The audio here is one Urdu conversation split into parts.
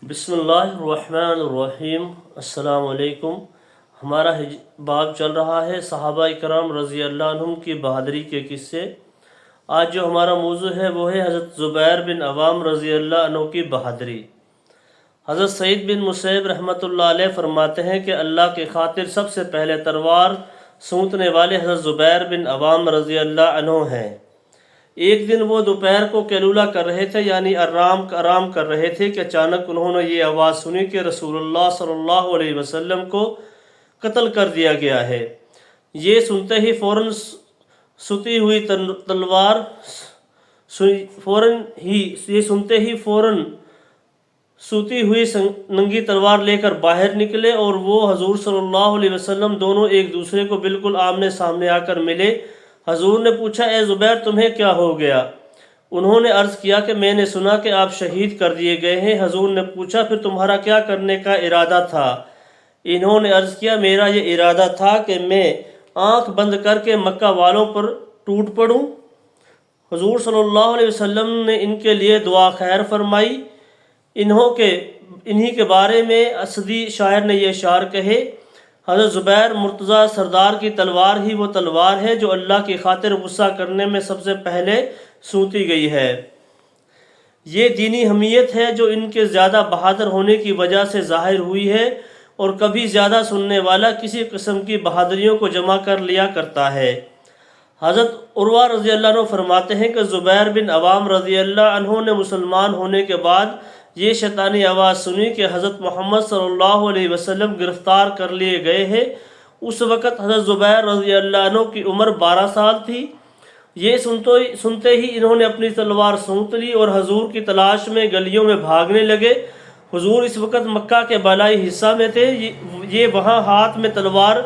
بسم اللہ الرحمن الرحیم۔ السلام علیکم۔ ہمارا باب چل رہا ہے صحابہ کرام رضی اللہ عنہم کی بہادری کے قصے۔ آج جو ہمارا موضوع ہے وہ ہے حضرت زبیر بن عوام رضی اللہ عنہ کی بہادری۔ حضرت سعید بن مسیب رحمۃ اللہ علیہ فرماتے ہیں کہ اللہ کی خاطر سب سے پہلے تلوار سونتنے والے حضرت زبیر بن عوام رضی اللہ عنہ ہیں۔ ایک دن وہ دوپہر کو قیلولہ کر رہے تھے، یعنی آرام کر رہے تھے کہ اچانک انہوں نے یہ آواز سنی کہ رسول اللہ صلی اللہ علیہ وسلم کو قتل کر دیا گیا ہے۔ یہ سنتے ہی فوراً سوتی ہوئی ننگی تلوار لے کر باہر نکلے، اور وہ حضور صلی اللہ علیہ وسلم دونوں ایک دوسرے کو بالکل آمنے سامنے آ کر ملے۔ حضور نے پوچھا، اے زبیر تمہیں کیا ہو گیا؟ انہوں نے عرض کیا کہ میں نے سنا کہ آپ شہید کر دیے گئے ہیں۔ حضور نے پوچھا، پھر تمہارا کیا کرنے کا ارادہ تھا؟ انہوں نے عرض کیا، میرا یہ ارادہ تھا کہ میں آنکھ بند کر کے مکہ والوں پر ٹوٹ پڑوں۔ حضور صلی اللہ علیہ وسلم نے ان کے لیے دعا خیر فرمائی۔ انہی کے بارے میں اسدی شاعر نے یہ اشعار کہے، حضرت زبیر مرتضیٰ سردار کی تلوار ہی وہ تلوار ہے جو اللہ کی خاطر غصہ کرنے میں سب سے پہلے سونتی گئی ہے۔ یہ دینی حمیت ہے جو ان کے زیادہ بہادر ہونے کی وجہ سے ظاہر ہوئی ہے، اور کبھی زیادہ سننے والا کسی قسم کی بہادریوں کو جمع کر لیا کرتا ہے۔ حضرت عروہ رضی اللہ عنہ فرماتے ہیں کہ زبیر بن عوام رضی اللہ عنہ نے مسلمان ہونے کے بعد یہ شیطانی آواز سنی کہ حضرت محمد صلی اللہ علیہ وسلم گرفتار کر لیے گئے ہیں۔ اس وقت حضرت زبیر رضی اللہ عنہ کی عمر 12 سال تھی۔ یہ سنتے ہی انہوں نے اپنی تلوار سونت لی اور حضور کی تلاش میں گلیوں میں بھاگنے لگے۔ حضور اس وقت مکہ کے بالائی حصہ میں تھے۔ یہ وہاں ہاتھ میں تلوار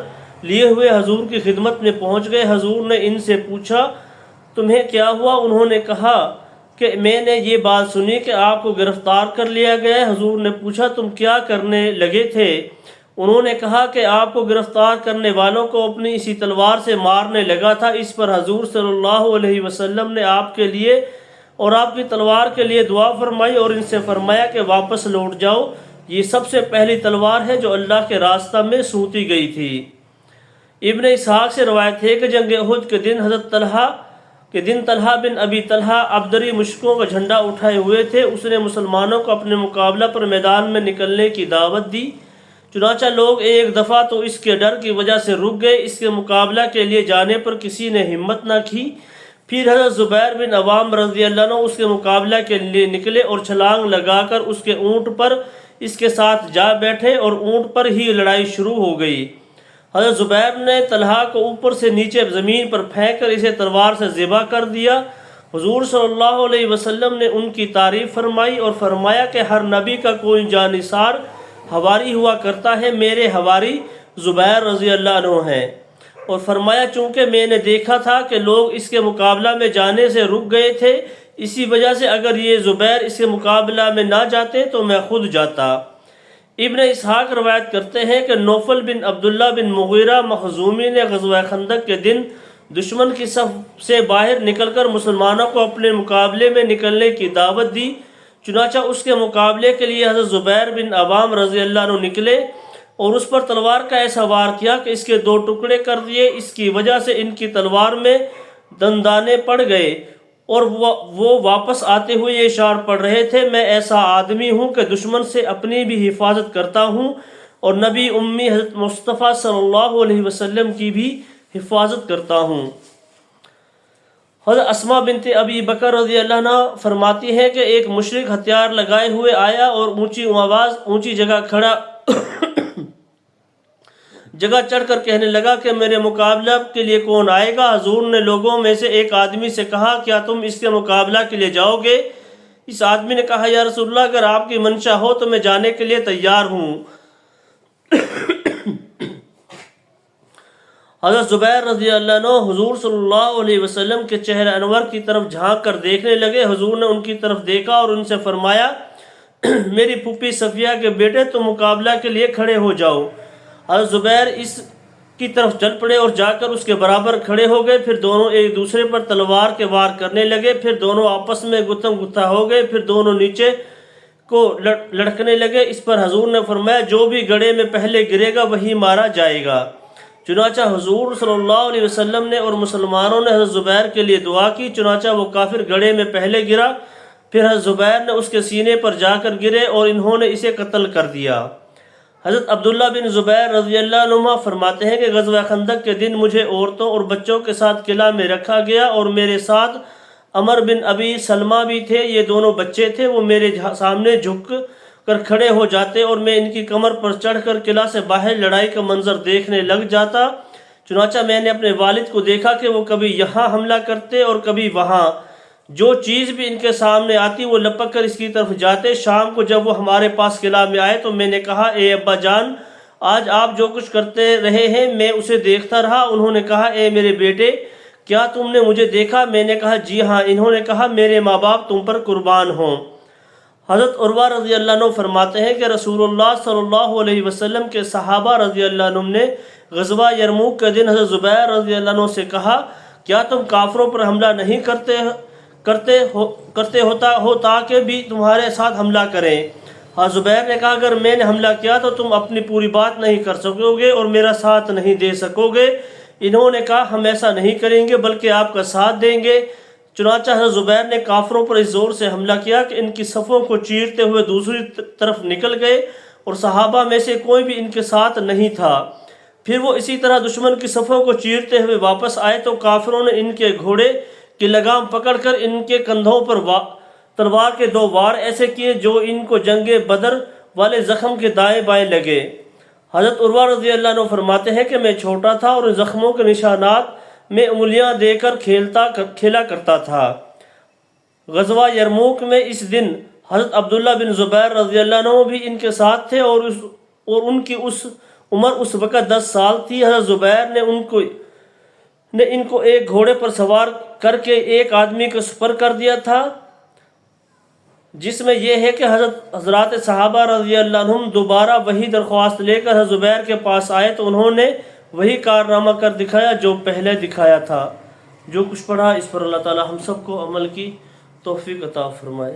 لیے ہوئے حضور کی خدمت میں پہنچ گئے۔ حضور نے ان سے پوچھا، تمہیں کیا ہوا؟ انہوں نے کہا کہ میں نے یہ بات سنی کہ آپ کو گرفتار کر لیا گیا ہے۔ حضور نے پوچھا، تم کیا کرنے لگے تھے؟ انہوں نے کہا کہ آپ کو گرفتار کرنے والوں کو اپنی اسی تلوار سے مارنے لگا تھا۔ اس پر حضور صلی اللہ علیہ وسلم نے آپ کے لیے اور آپ کی تلوار کے لیے دعا فرمائی اور ان سے فرمایا کہ واپس لوٹ جاؤ، یہ سب سے پہلی تلوار ہے جو اللہ کے راستہ میں سونتی گئی تھی۔ ابن اسحاق سے روایت ہے کہ جنگ احد کے دن طلحہ بن ابی طلحہ ابدری مشرکوں کا جھنڈا اٹھائے ہوئے تھے۔ اس نے مسلمانوں کو اپنے مقابلہ پر میدان میں نکلنے کی دعوت دی، چنانچہ لوگ ایک دفعہ تو اس کے ڈر کی وجہ سے رک گئے، اس کے مقابلہ کے لیے جانے پر کسی نے ہمت نہ کی۔ پھر حضرت زبیر بن عوام رضی اللہ عنہ اس کے مقابلہ کے لیے نکلے اور چھلانگ لگا کر اس کے اونٹ پر اس کے ساتھ جا بیٹھے، اور اونٹ پر ہی لڑائی شروع ہو گئی۔ حضرت زبیر نے طلحہ کو اوپر سے نیچے زمین پر پھینک کر اسے تلوار سے ذبح کر دیا۔ حضور صلی اللہ علیہ وسلم نے ان کی تعریف فرمائی اور فرمایا کہ ہر نبی کا کوئی جانثار حواری ہوا کرتا ہے، میرے حواری زبیر رضی اللہ عنہ ہیں۔ اور فرمایا، چونکہ میں نے دیکھا تھا کہ لوگ اس کے مقابلہ میں جانے سے رک گئے تھے، اسی وجہ سے اگر یہ زبیر اس کے مقابلہ میں نہ جاتے تو میں خود جاتا۔ ابن اسحاق روایت کرتے ہیں کہ نوفل بن عبداللہ بن مغیرہ مخزومی نے غزوہ خندق کے دن دشمن کی صف سے باہر نکل کر مسلمانوں کو اپنے مقابلے میں نکلنے کی دعوت دی، چنانچہ اس کے مقابلے کے لیے حضرت زبیر بن عوام رضی اللہ عنہ نکلے اور اس پر تلوار کا ایسا وار کیا کہ اس کے 2 ٹکڑے کر دیے۔ اس کی وجہ سے ان کی تلوار میں دندانے پڑ گئے، اور وہ واپس آتے ہوئے یہ اشعار پڑھ رہے تھے، میں ایسا آدمی ہوں کہ دشمن سے اپنی بھی حفاظت کرتا ہوں اور نبی امی حضرت مصطفیٰ صلی اللہ علیہ وسلم کی بھی حفاظت کرتا ہوں۔ حضرت اسماء بنت ابی بکر رضی اللہ عنہ فرماتی ہے کہ ایک مشرک ہتھیار لگائے ہوئے آیا اور اونچی جگہ چڑھ کر کہنے لگا کہ میرے مقابلہ کے لیے کون آئے گا؟ حضور نے لوگوں میں سے ایک آدمی سے کہا، کیا تم اس کے مقابلہ کے لیے جاؤ گے؟ اس آدمی نے کہا، یا رسول اللہ، اگر آپ کی منشا ہو تو میں جانے کے لیے تیار ہوں۔ حضرت زبیر رضی اللہ عنہ حضور صلی اللہ علیہ وسلم کے چہرہ انور کی طرف جھانک کر دیکھنے لگے۔ حضور نے ان کی طرف دیکھا اور ان سے فرمایا، میری پھوپھی صفیہ کے بیٹے، تم مقابلہ کے لیے کھڑے ہو جاؤ۔ حضرت زبیر اس کی طرف چل پڑے اور جا کر اس کے برابر کھڑے ہو گئے۔ پھر دونوں ایک دوسرے پر تلوار کے وار کرنے لگے، پھر دونوں آپس میں گتھم گتھا ہو گئے، پھر دونوں نیچے کو لڑکنے لگے۔ اس پر حضور نے فرمایا جو بھی گڑھے میں پہلے گرے گا وہی مارا جائے گا۔ چنانچہ حضور صلی اللہ علیہ وسلم نے اور مسلمانوں نے حضرت زبیر کے لیے دعا کی، چنانچہ وہ کافر گڑھے میں پہلے گرا، پھر حضرت زبیر نے اس کے سینے پر جا کر گرے اور انہوں نے اسے قتل کر دیا۔ حضرت عبداللہ بن زبیر رضی اللہ عنہ فرماتے ہیں کہ غزوہ خندق کے دن مجھے عورتوں اور بچوں کے ساتھ قلعہ میں رکھا گیا اور میرے ساتھ عمر بن ابی سلمہ بھی تھے۔ یہ دونوں بچے تھے، وہ میرے سامنے جھک کر کھڑے ہو جاتے اور میں ان کی کمر پر چڑھ کر قلعہ سے باہر لڑائی کا منظر دیکھنے لگ جاتا۔ چنانچہ میں نے اپنے والد کو دیکھا کہ وہ کبھی یہاں حملہ کرتے اور کبھی وہاں، جو چیز بھی ان کے سامنے آتی وہ لپک کر اس کی طرف جاتے۔ شام کو جب وہ ہمارے پاس قلعہ میں آئے تو میں نے کہا اے ابا جان، آج آپ جو کچھ کرتے رہے ہیں میں اسے دیکھتا رہا۔ انہوں نے کہا اے میرے بیٹے، کیا تم نے مجھے دیکھا؟ میں نے کہا جی ہاں۔ انہوں نے کہا میرے ماں باپ تم پر قربان ہوں۔ حضرت عروہ رضی اللہ عنہ فرماتے ہیں کہ رسول اللہ صلی اللہ علیہ وسلم کے صحابہ رضی اللہ عنہ نے غزوہ یرموک کے دن حضرت زبیر رضی اللہ عنہ سے کہا کیا تم کافروں پر حملہ نہیں کرتے ہو تاکہ بھی تمہارے ساتھ حملہ کریں؟ حضرت زبیر نے کہا اگر میں نے حملہ کیا تو تم اپنی پوری بات نہیں کر سکو گے اور میرا ساتھ نہیں دے سکو گے۔ انہوں نے کہا ہم ایسا نہیں کریں گے بلکہ آپ کا ساتھ دیں گے۔ چنانچہ حضرت زبیر نے کافروں پر اس زور سے حملہ کیا کہ ان کی صفوں کو چیرتے ہوئے دوسری طرف نکل گئے اور صحابہ میں سے کوئی بھی ان کے ساتھ نہیں تھا۔ پھر وہ اسی طرح دشمن کی صفوں کو چیرتے ہوئے واپس آئے تو کافروں نے ان کے گھوڑے کی لگام پکڑ کر ان کے کندھوں پر تلوار کے 2 وار ایسے کیے جو ان کو جنگ بدر والے زخم کے دائیں بائیں لگے۔ حضرت عروہ رضی اللہ عنہ فرماتے ہیں کہ میں چھوٹا تھا اور ان زخموں کے نشانات میں انگلیاں دے کر کھیلا کرتا تھا۔ غزوہ یرموک میں اس دن حضرت عبداللہ بن زبیر رضی اللہ عنہ بھی ان کے ساتھ تھے اور ان کی عمر اس وقت 10 سال تھی۔ حضرت زبیر نے ان کو ایک گھوڑے پر سوار کر کے ایک آدمی کو سپر کر دیا تھا، جس میں یہ ہے کہ حضرات صحابہ رضی اللہ عنہم دوبارہ وہی درخواست لے کر حضرت زبیر کے پاس آئے تو انہوں نے وہی کارنامہ کر دکھایا جو پہلے دکھایا تھا۔ جو کچھ پڑھا اس پر اللہ تعالی ہم سب کو عمل کی توفیق عطا فرمائے۔